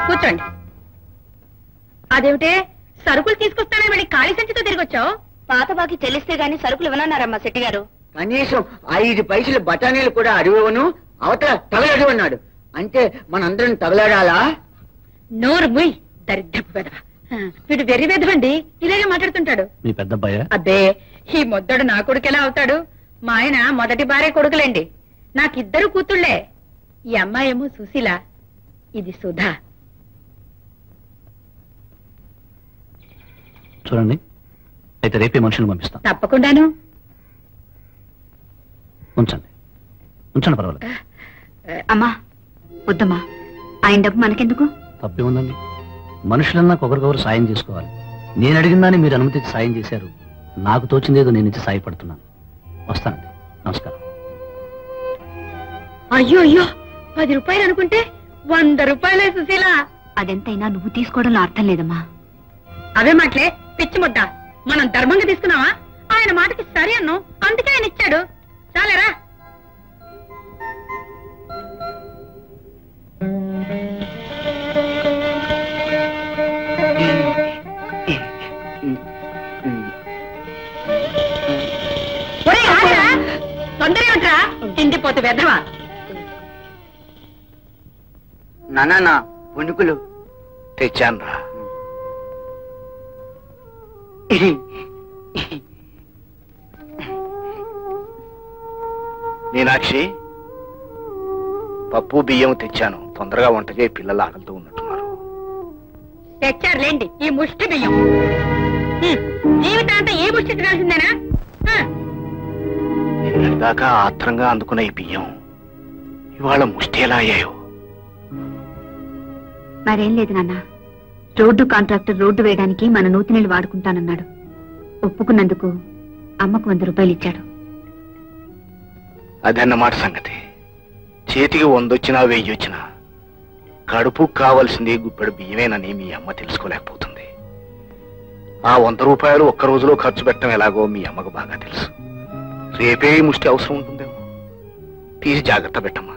కూర్చోండి. అదేమిటే సరుకులు తీసుకొస్తానని మళ్ళీ ఖాళీ సంచితో తిరిగొచ్చావు? పాత బాకి చెల్లిస్తే గాని సరుకులు ఇవ్వనన్నారమ్మా శెట్టి గారు. కనీసం 5 పైసలు బఠానీలు కూడా అడిగవను, అవతల తగలడు అన్నాడు. అంటే మనందరం తగలడాలా? నోరు ముయ్ దరిద్రపు వెధవ. వీడు వెర్రి వెధవండి, ఇలాగే మాట్లాడుతుంటాడు. మీ పెద్దబ్బాయ? అబ్బే, ఈ మొద్దడు నా కొడుకు ఎలా అవుతాడు? మా ఆయన మొదటి భార్య కొడుకులేండి. నాకిద్దరు కూతుళ్లే. ఈ అమ్మాయేమో సుశీల, ఇది సుధా. చూడండి, అయితే రేపే మనుషులు పంపిస్తాం. తప్పకుండాను. ఉంచండి ఉంచండి, పర్వాలేదు. అమ్మా వద్దమ్మా, ఆయన డబ్బు మనకెందుకు? తప్పే ఉందండి, మనుషులన్నా ఒకరికొకరు సాయం చేసుకోవాలి. నేను అడిగిందాన్ని మీరు అనుమతించి సాయం చేశారు. నాకు తోచిందేదో నేను ఇచ్చి సాయపడుతున్నాను. వస్తానండి, నమస్కారం. అయ్యో అయ్యో, 10 రూపాయలు అనుకుంటే 100 రూపాయలే సుశీల. అదెంతైనా నువ్వు తీసుకోవడంలో అర్థం లేదమ్మా. అవే మాటలే పిచ్చి ముద్ద. మనం ధర్మంగా తీసుకున్నావా? ఆయన మాటకి సరి అన్ను, అందుకే ఆయన ఇచ్చాడు. చాలేరా? తొందర ఏమిట్రా, తిండిపోతు వెధవా. నాన్న పుణుకులు తెచ్చాన్రా. మీనాక్షి, పప్పు బియ్యం తెచ్చాను. తొందరగా వంట చేయి, పిల్లలు ఆకలితో ఉన్నట్టున్నారు. తెచ్చారులేండి ఈ ముష్టి బియ్యం. జీవితాంతా ఏ ముష్టి తినాల్సిందేనా? దాకా ఆత్రంగా అందుకున్న ఈ బియ్యం ఇవాళ ముష్టి ఎలా అయ్యాయో. మరేం లేదు నాన్న, రోడ్డు కాంట్రాక్టర్ రోడ్డు వేయడానికి మన నూతినీళ్ళు వాడుకుంటానన్నాడు. ఒప్పుకున్నందుకు అమ్మకు 100 రూపాయలు ఇచ్చాడు. అదన్నమాట సంగతి. చేతికి 100 వచ్చినా 1000 వచ్చినా కడుపు కావలసింది గుప్పెడు బియ్యమేనని మీ అమ్మ తెలుసుకోలేకపోతుంది. ఆ 100 రూపాయలు ఒక్క రోజులో ఖర్చు పెట్టడం ఎలాగో మీ అమ్మకు బాగా తెలుసు. రేపే ముష్టి అవసరం ఉంటుందేమో. తీసి జాగ్రత్త పెట్టమ్మా.